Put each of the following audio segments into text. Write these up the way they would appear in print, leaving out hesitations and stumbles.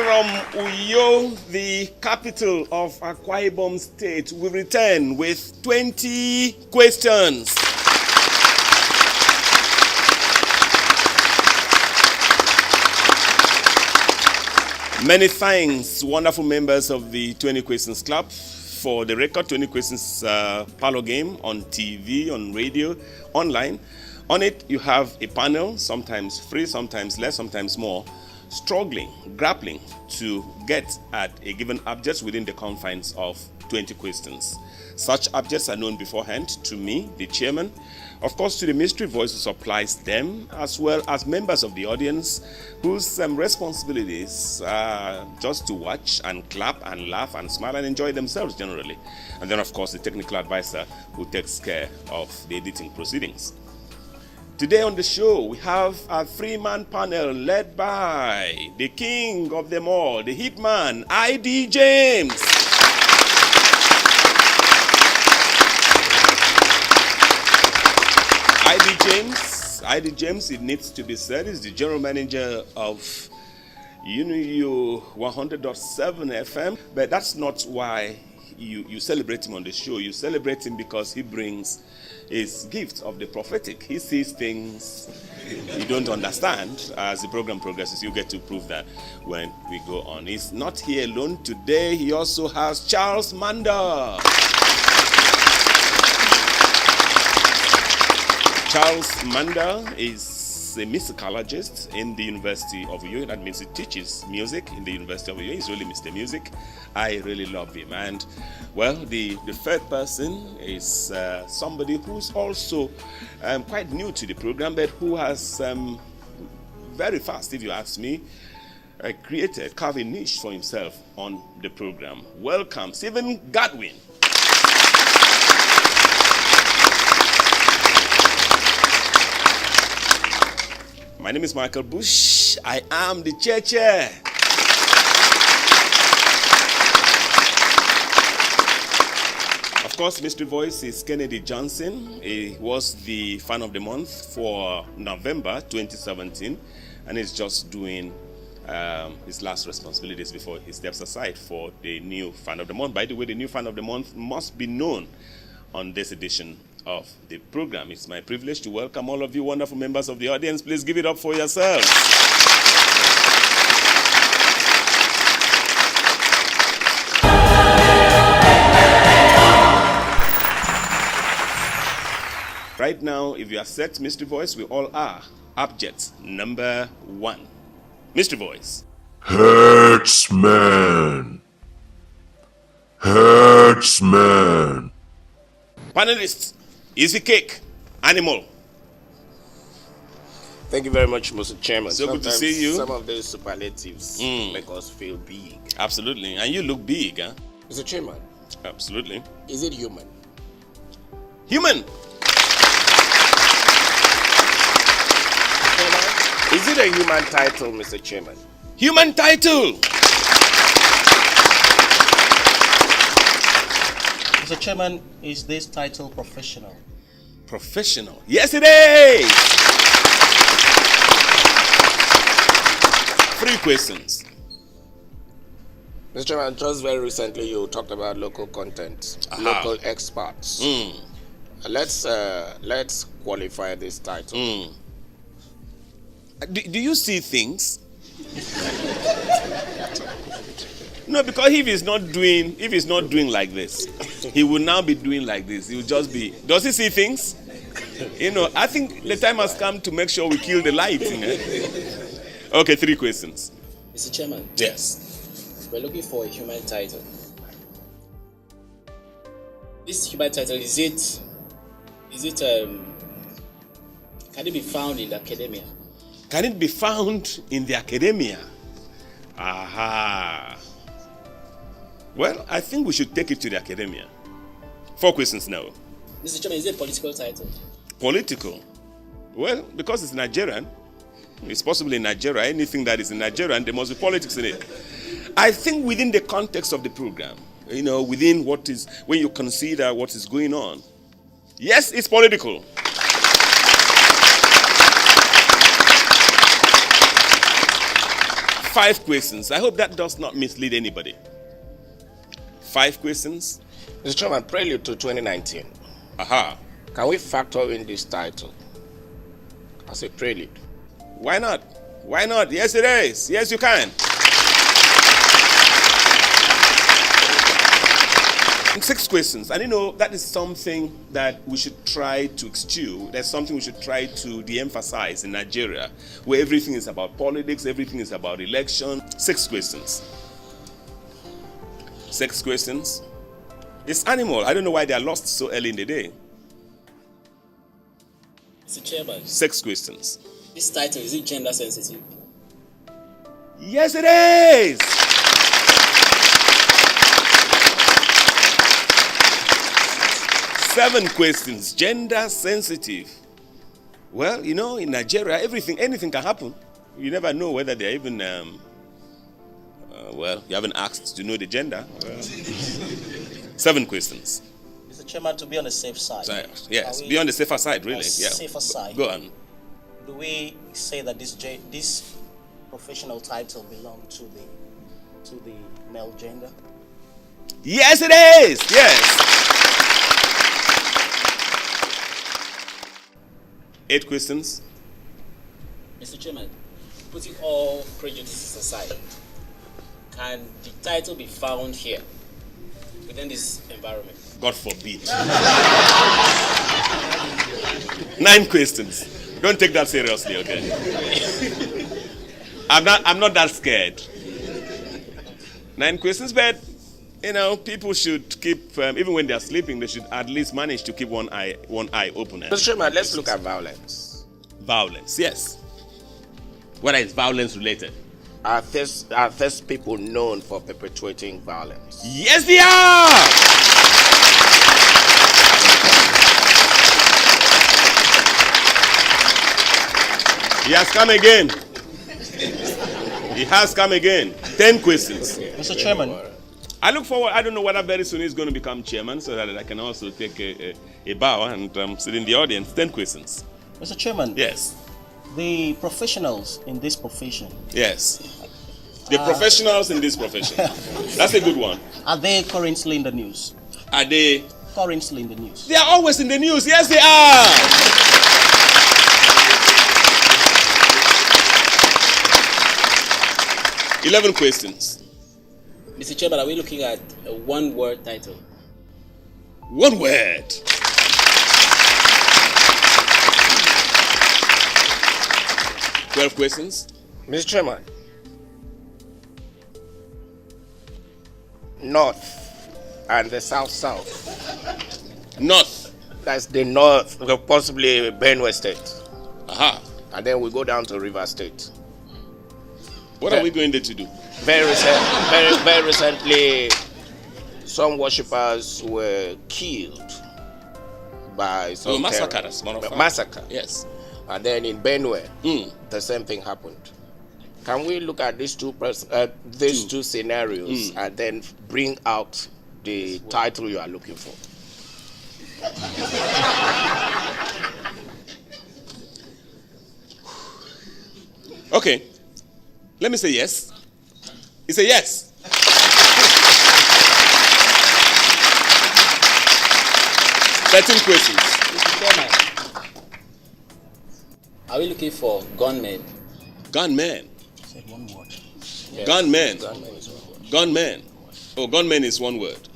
From Uyo, the capital of Akwa Ibom State, we return with 20 questions. Many thanks, wonderful members of the 20 Questions Club. For the record, 20 Questions Parlour game on TV, on radio, online. On it, you have a panel, sometimes free, sometimes less, sometimes more, struggling, grappling to get at a given object within the confines of 20 questions. Such objects are known beforehand to me, the chairman, of course to the mystery voice who supplies them, as well as members of the audience whose responsibilities are just to watch and clap and laugh and smile and enjoy themselves generally. And then of course the technical advisor who takes care of the editing proceedings. Today on the show, we have a three-man panel led by the king of them all, the hitman, I.D. James. I.D. James, it needs to be said, is the general manager of UNU 100.7 FM. But that's not why you celebrate him on the show. You celebrate him because he brings his gift of the prophetic. He sees things you don't understand. As the program progresses, you get to prove that when we go on. He's not here alone today. He also has Charles Manda. Charles Manda is a musicologist in the University of Uyo. That means he teaches music in the University of Uyo. He's really Mr. Music. I really love him. And, well, the third person is somebody who's also quite new to the program, but who has very fast, if you ask me, carved a niche for himself on the program. Welcome, Stephen Godwin. My name is Michael Bush. I am the chair. Of course, Mystery Voice is Kennedy Johnson. He was the Fan of the Month for November 2017, and he's just doing his last responsibilities before he steps aside for the new Fan of the Month. By the way, the new Fan of the Month must be known on this edition of the program. It's my privilege to welcome all of you wonderful members of the audience. Please give it up for yourselves. Right now, if you are set, Mystery Voice, we all are. Object number 1. Mystery Voice. Herdsman. Herdsman. Panelists. Easy cake. Animal. Thank you very much, Mr. Chairman. So good to see you. Some of those superlatives make us feel big. Absolutely. And you look big, huh? Mr. Chairman. Absolutely. Is it human? Human. Is it a human title, Mr. Chairman? Human title. Mr. Chairman, is this title professional? Professional. Yes, it is. 3 questions. Mr. Chairman, just very recently you talked about local content, local experts. Let's qualify this title. Do you see things? No, because if he's not doing like this, he will now be doing like this. He will just be. Does he see things? You know, I think the time has come to make sure we kill the light. You know? Okay, 3 questions. Mr. Chairman. Yes. We're looking for a human title. This human title, is it can it be found in the academia? Can it be found in the academia? Aha. Well, I think we should take it to the academia. 4 questions now. Mr. Chairman, is it a political title? Political? Well, because it's Nigerian, it's possibly in Nigeria. Anything that is in Nigeria, there must be politics in it. I think within the context of the program, you know, within what is, when you consider what is going on, yes, it's political. 5 questions. I hope that does not mislead anybody. 5 questions. Mr. Chairman, prelude to 2019. Aha. Can we factor in this title as a prelude? Why not? Why not? Yes, it is. Yes, you can. 6 questions. And that is something that we should try to eschew. That's something we should try to de-emphasize in Nigeria, where everything is about politics, everything is about election. 6 questions. 6 questions. It's animal. I don't know why they are lost so early in the day. Mr. Chairman, 6 questions. this title, is it gender sensitive? Yes, it is. Seven questions. Gender sensitive. Well, in Nigeria, anything can happen. You never know whether they're even, you haven't asked to know the gender. 7 questions. Mr. Chairman, to be on the safe side. Yes, be on the safer side, really. Yeah. Safer side. Go on. Do we say that this professional title belongs to the male gender? Yes, it is. Yes. 8 questions. Mr. Chairman, putting all prejudices aside, can the title be found here within this environment? God forbid. 9 questions. Don't take that seriously, okay? I'm not that scared. 9 questions, but people should keep, even when they are sleeping, they should at least manage to keep one eye open. Mr. Chairman, let's look at violence. Violence, yes. Whether it's violence related. Are these people known for perpetuating violence? Yes, they are. He has come again. He has come again. 10 questions. Mr. Chairman. I look forward. I don't know whether very soon he's going to become chairman so that I can also take a bow and sit in the audience. 10 questions. Mr. Chairman. Yes. The professionals in this profession. Yes. The professionals in this profession. That's a good one. Are they currently in the news? Are they currently in the news? They are always in the news. Yes, they are. 11 questions. Mr. Chairman, are we looking at a one-word title? One word. Twelve questions. Mr. Chairman, North and the South. North. That's the North, possibly Benue State. Aha. And then we go down to River State. What are we going there to do? Very recently, some worshippers were killed by some massacre. Yes. And then in Benue, the same thing happened. Can we look at these two scenarios and then bring out the title you are looking for? Okay. Let me say yes. It's a yes. Thirteen questions. Mr. Chairman, are we looking for gunmen? Gunmen. Said one word. Yes. Gunmen. Gunmen is one word. Gunmen. Oh, gunmen is one word.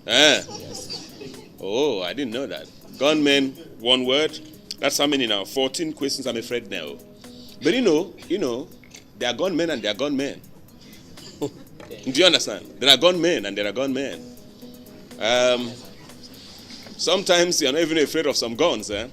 Ah. Yes. Oh, I didn't know that. Gunmen, one word. That's how many now? 14 questions, I'm afraid now. But you know, there are gunmen and there are gunmen. Do you understand? There are gunmen and there are gunmen. Sometimes you're not even afraid of some guns, eh?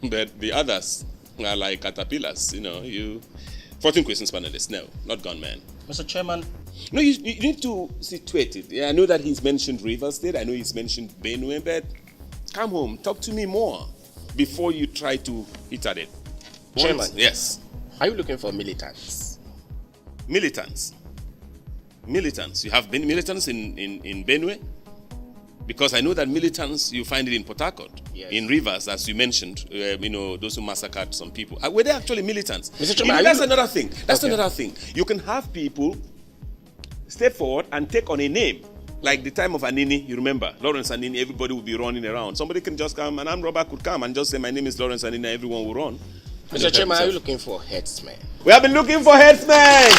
But the others are like caterpillars, 14 questions, panelists. No, not gunmen. Mr. Chairman. No, you need to situate it. Yeah, I know that he's mentioned River State. I know he's mentioned Benue, but come home, talk to me more before you try to hit at it. Chairman. Yes. Are you looking for militants? Militants. You have been militants in Benue Because I know that militants, you find it in Port Harcourt, Yes. in Rivers, as you mentioned, those who massacred some people. Were they actually militants? Mr. Chairman, That's another thing. That's Okay. another thing. You can have people step forward and take on a name. Like the time of Anini, you remember, Lawrence Anini, everybody would be running around. Somebody can just come, and I'm Robert could come and just say, my name is Lawrence Anini, everyone will run. Mr. Chairman, are you looking for headsmen? We have been looking for headsmen.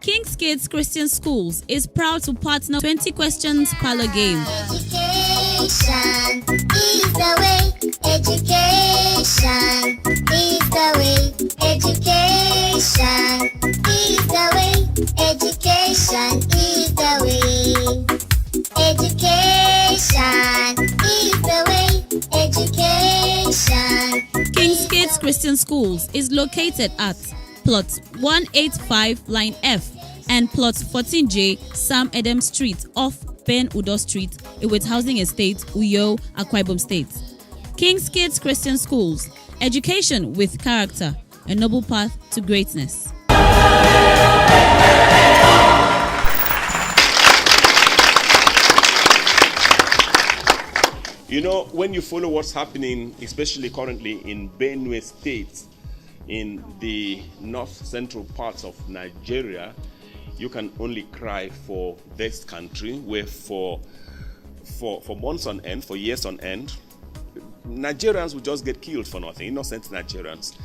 King's Kids Christian Schools is proud to partner 20 Questions Parlour Game. Education is the way. Education is the way. Education is the way. Education is the way. Education is the way. Education. King's Kids Christian Schools is located at Plot 185 Line F and Plot 14J Sam Adam Street off Ben Udo Street, Iwit Housing Estate, Uyo, Akwa Ibom State. King's Kids Christian Schools, education with character, a noble path to greatness. You know, when you follow what's happening, especially currently in Benue State, in the north-central parts of Nigeria, you can only cry for this country where for months on end, for years on end, Nigerians will just get killed for nothing, innocent Nigerians,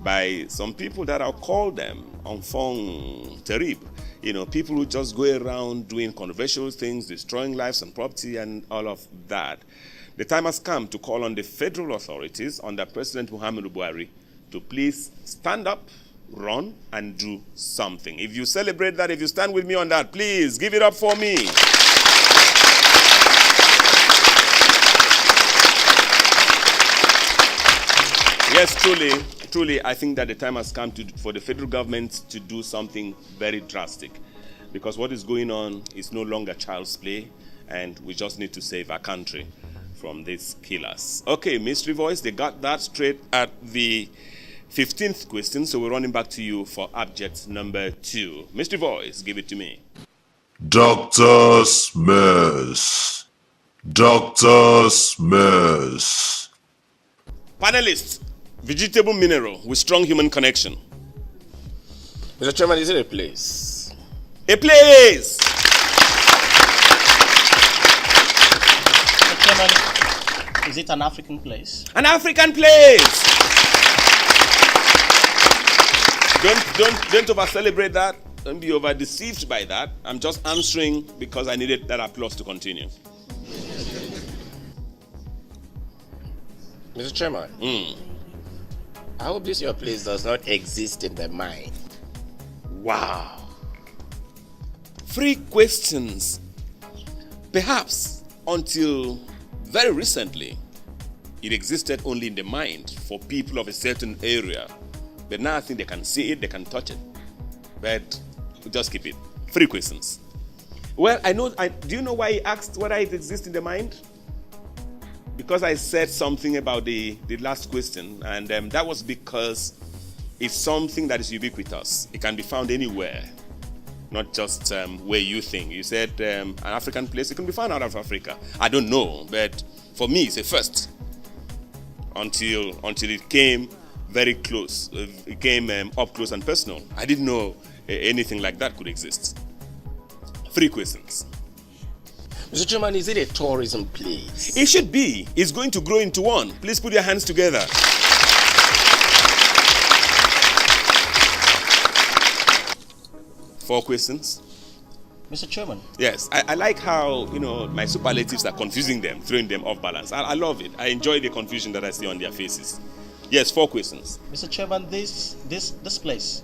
by some people that I'll call them enfants terribles. You know, people who just go around doing controversial things, destroying lives and property and all of that. The time has come to call on the federal authorities under President Muhammadu Buhari to please stand up, run, and do something. If you celebrate that, if you stand with me on that, please give it up for me. Yes, truly, I think that the time has come for the federal government to do something very drastic, because what is going on is no longer child's play, and we just need to save our country from these killers. Okay, Mystery Voice, they got that straight at the 15th question, so we're running back to you for object number 2. Mystery Voice, give it to me. Doctor's mess. Doctor's mess. Panelists, vegetable mineral with strong human connection. Mr. Chairman, is it a place? A place! Mr. Chairman, is it an African place? An African place! Don't over-celebrate that. Don't be over-deceived by that. I'm just answering because I needed that applause to continue. Mr. Chairman, I hope this your place does not exist in the mind. Wow. 3 questions. Perhaps until very recently, it existed only in the mind for people of a certain area. But now I think they can see it, they can touch it. But we'll just keep it. 3 questions. Well, do you know why he asked whether it exists in the mind? Because I said something about the last question, and that was because it's something that is ubiquitous. It can be found anywhere, not just where you think. You said an African place, it can be found out of Africa. I don't know, but for me, it's a first. Until it came very close, it came up close and personal. I didn't know anything like that could exist. 3 questions. Mr. Chairman, is it a tourism place? It should be. It's going to grow into one. Please put your hands together. Four questions. Mr. Chairman, Yes, I like how, my superlatives are confusing them, throwing them off balance. I love it. I enjoy the confusion that I see on their faces. Yes, 4 questions. Mr. Chairman, this place,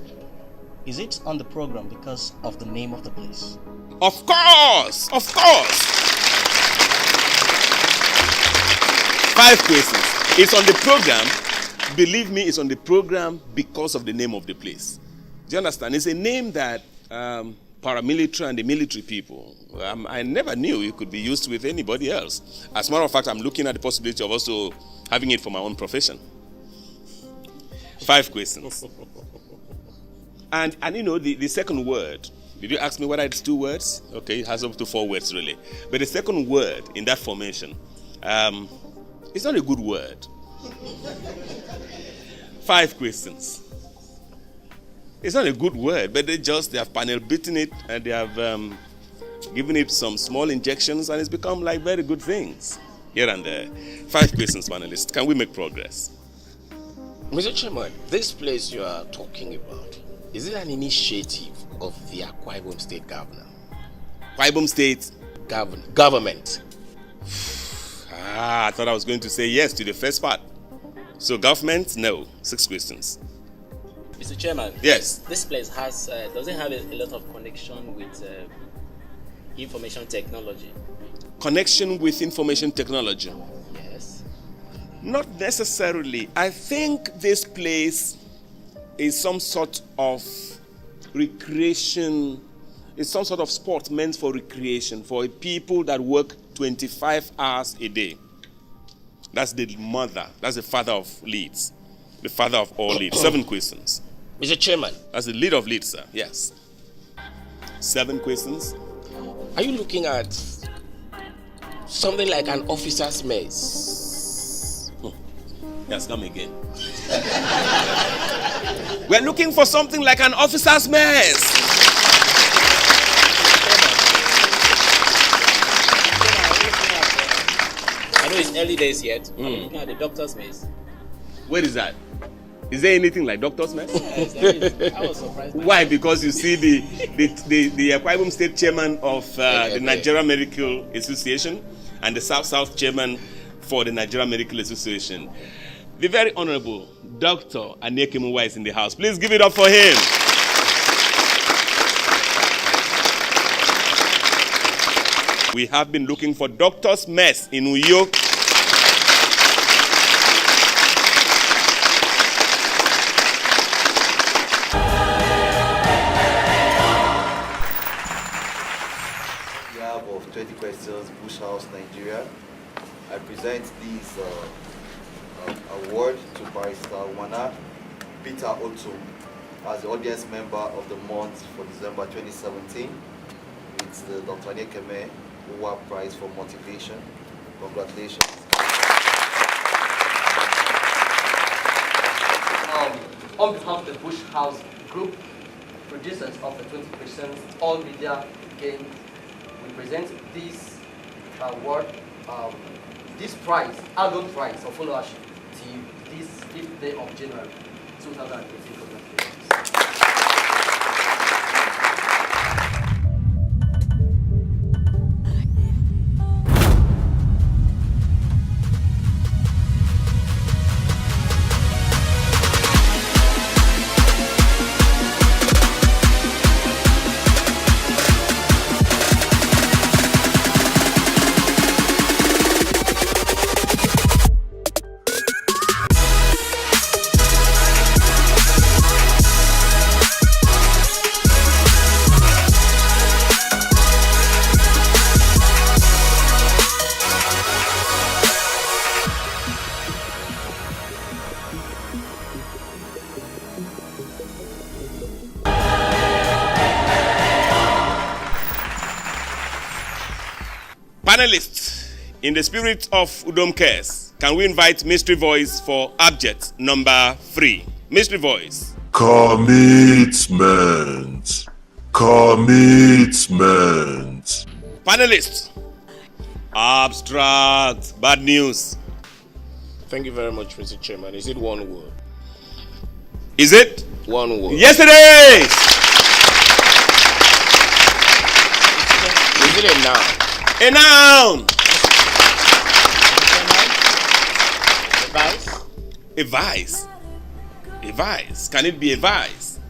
is it on the program because of the name of the place? Of course! Of course! 5 questions. It's on the program. Believe me, it's on the program because of the name of the place. Do you understand? It's a name that paramilitary and the military people, I never knew it could be used with anybody else. As a matter of fact, I'm looking at the possibility of also having it for my own profession. 5 questions. And you know, the second word, did you ask me whether it's 2 words? Okay, it has up to 4 words really. But the second word in that formation, it's not a good word. 5 questions. It's not a good word, but they have panel beaten it and they have given it some small injections and it's become like very good things here and there. 5 questions, panelists. Can we make progress? Mr. Chairman, this place you are talking about, is it an initiative of the Akwa Ibom State Governor? Akwa Ibom State Government. I thought I was going to say yes to the first part. So government, no. 6 questions. Mr. Chairman. Yes. This place has doesn't have a lot of connection with information technology. Connection with information technology? Yes. Not necessarily. I think this place is some sort of recreation. It's some sort of sport meant for recreation, for people that work 25 hours a day. That's the father of leads. The father of all leads. 7 questions. Mr. Chairman. That's the lead of leads, sir. Yes. 7 questions. Are you looking at something like an officer's mess? Yes, come again. We're looking for something like an officer's mess. I know it's early days yet. I'm looking at the doctor's mess. Where is that? Is there anything like doctor's mess? Yes, there is. I was surprised. Why? Because you see the Akwa Ibom State chairman of the Nigerian Medical Association and the South chairman for the Nigerian Medical Association. The very honorable Dr. Aniekemuwa is in the house. Please give it up for him. We have been looking for doctor's mess in Uyo. Of 20 questions, Bush House, Nigeria. I present this award to Barrister Wana Peter Otto as the audience member of the month for December 2017. It's the Dr. Niekeme Uwa Prize for Motivation. Congratulations. On behalf of the Bush House Group, producers of the 20 questions, all media games, we present this award, this prize, adult prize of followership to this 5th day of January 2018. Panelists, in the spirit of Udom Cares, can we invite Mystery Voice for abject number 3? Mystery Voice. Commitment. Commitment. Panelists. Abstract. Bad news. Thank you very much, Mr. Chairman. Is it one word? Is it? One word. Yes, it is. Is it a noun? A noun. A vice? A vice. A vice. Can it be a vice?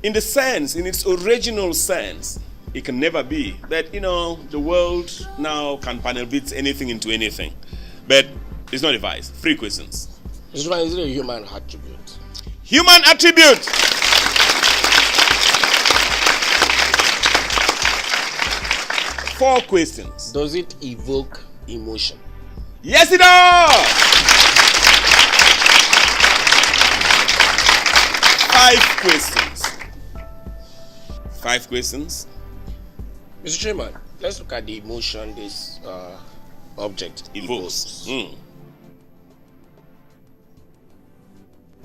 In the sense, in its original sense, it can never be. But, you know, the world now can panel beat anything into anything. But it's not a vice. 3 questions. Mr. Chairman, is it a human attribute? Human attribute. Four questions. Does it evoke emotion? Yes, it does. 5 questions. 5 questions. Mr. Chairman, let's look at the emotion this object evokes.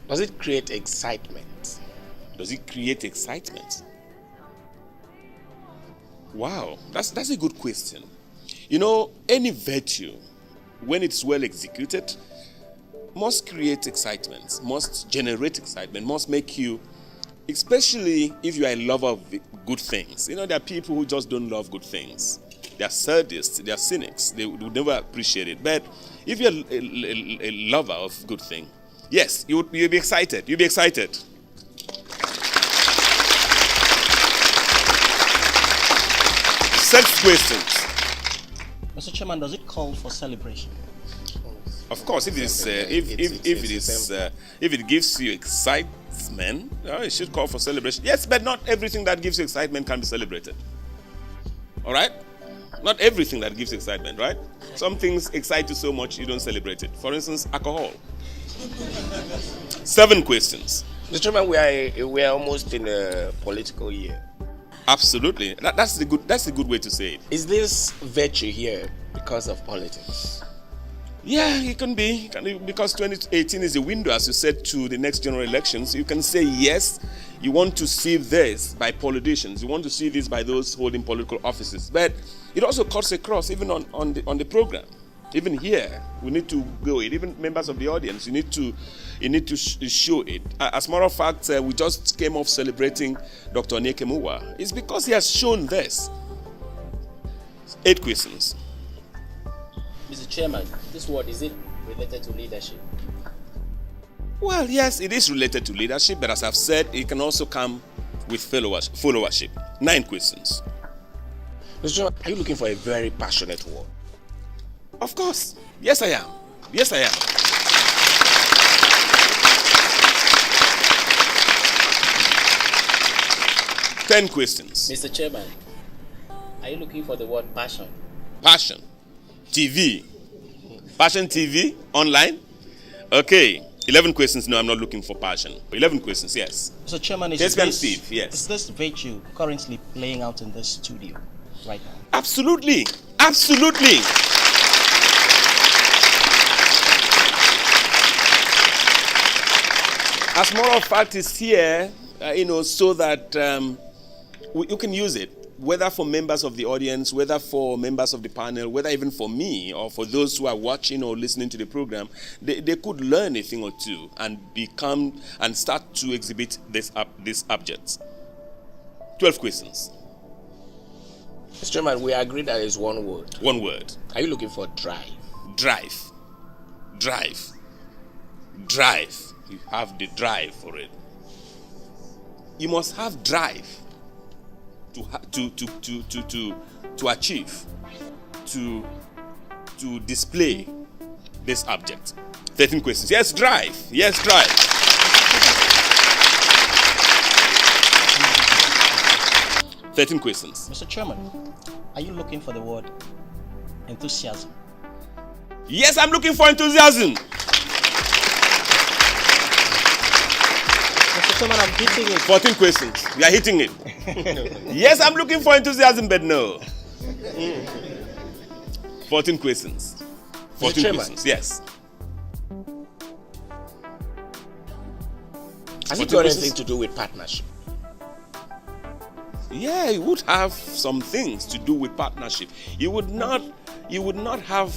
Does it create excitement? Does it create excitement? Wow, that's a good question. You know, any virtue, when it's well executed, must create excitement, must generate excitement, must make you, especially if you are a lover of good things. You know, there are people who just don't love good things. They are sadists, they are cynics, they would never appreciate it. But if you're a lover of good thing, yes, you'll be excited. You'll be excited. Six questions. Mr. Chairman, does it call for celebration? Of course, if it gives you excitement, it should call for celebration. Yes, but not everything that gives you excitement can be celebrated. All right? Not everything that gives you excitement, right? Some things excite you so much you don't celebrate it. For instance, alcohol. 7 questions. Mr. Chairman, we are almost in a political year. Absolutely. That's the good way to say it. Is this virtue here because of politics? Yeah, it can be. Because 2018 is a window, as you said, to the next general elections. You can say yes, you want to see this by politicians. You want to see this by those holding political offices. But it also cuts across even on the program. Even here, we need to go it. Even members of the audience, you need to show it. As a matter of fact, we just came off celebrating Dr. Onyekemuwa. It's because he has shown this. 8 questions. Mr. Chairman, this word, is it related to leadership? Well, yes, it is related to leadership, but as I've said, it can also come with followership. 9 questions. Mr. Chairman, are you looking for a very passionate word? Of course. Yes, I am. Yes, I am. Ten questions. Mr. Chairman, are you looking for the word passion? Passion. TV. Passion TV online. Okay. 11 questions. No, I'm not looking for passion. 11 questions. Yes. Mr. Chairman, is this virtue currently playing out in this studio right now? Absolutely. Absolutely. As a matter of fact, it's here, so that you can use it, whether for members of the audience, whether for members of the panel, whether even for me or for those who are watching or listening to the program. They could learn a thing or two and become and start to exhibit these objects. 12 questions. Mr. Chairman, we agree that it's one word. One word. Are you looking for drive? Drive. Drive. Drive. You have the drive for it. You must have drive to achieve, to display this object. 13 questions. Yes, drive. Yes, drive. Thirteen questions. Mr. Chairman, are you looking for the word enthusiasm? Yes, I'm looking for enthusiasm. Mr. Chairman, I'm hitting it. 14 questions. We are hitting it. Yes, I'm looking for enthusiasm, but no. 14 questions. 14 questions. Yes. Has it got anything to do with partnership? Yeah, it would have some things to do with partnership. You would not have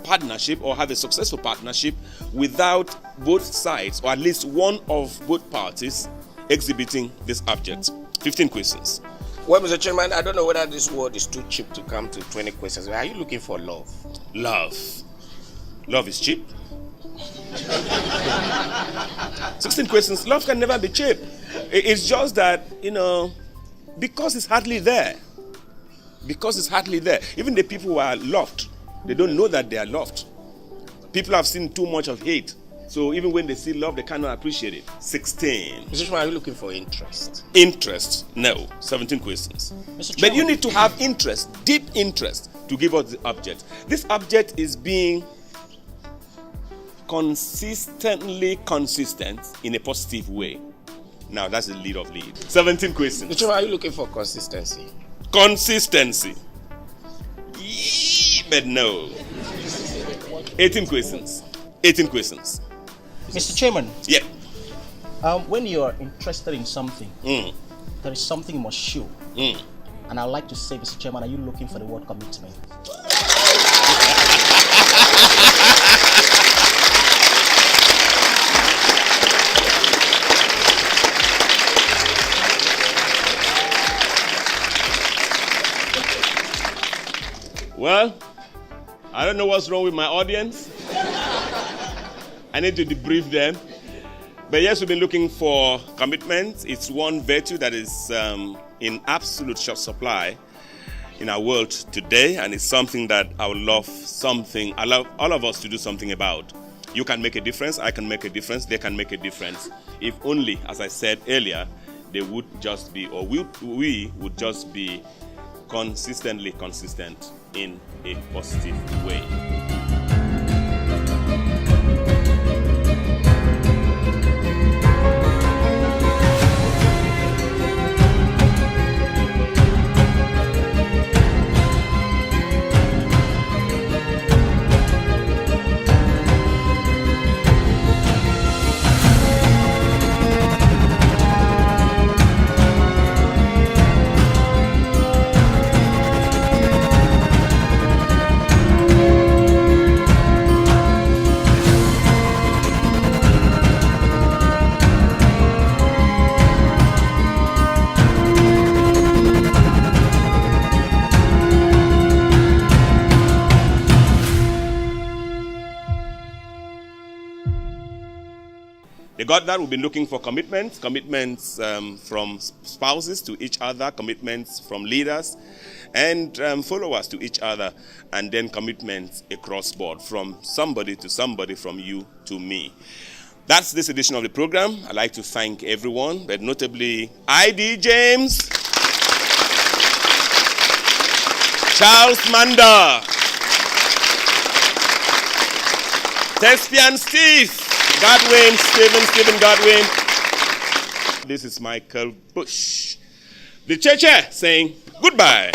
partnership or have a successful partnership without both sides, or at least one of both parties, exhibiting this object. 15 questions. Well, Mr. Chairman, I don't know whether this word is too cheap to come to 20 questions. Are you looking for love? Love. Love is cheap. 16 questions. Love can never be cheap. It's just that, because it's hardly there. Because it's hardly there. Even the people who are loved, they don't know that they are loved. People have seen too much of hate. So even when they see love, they cannot appreciate it. 16. Mr. Chairman, are you looking for interest? Interest? No. 17 questions. But you need to have interest, deep interest, to give us the object. This object is being consistently consistent in a positive way. Now, that's the lead of lead. 17 questions. Mr. Chairman, are you looking for consistency? Consistency. But no. 18 questions. 18 questions. Mr. Chairman, Yeah. when you are interested in something, there is something you must show. And I'd like to say, Mr. Chairman, are you looking for the word commitment? Well, I don't know what's wrong with my audience. I need to debrief them. But yes, we've been looking for commitment. It's one virtue that is in absolute short supply in our world today, and it's something that I would love all of us to do something about. You can make a difference, I can make a difference, they can make a difference. If only, as I said earlier, they would just be, or we would just be consistently consistent in a positive way. They got that. We've been looking for commitments from spouses to each other, commitments from leaders and followers to each other, and then commitments across board from somebody to somebody, from you to me. That's this edition of the program. I'd like to thank everyone, but notably ID James, Charles Manda, Thespian Steve, Stephen Godwin. This is Michael Bush. The church saying goodbye.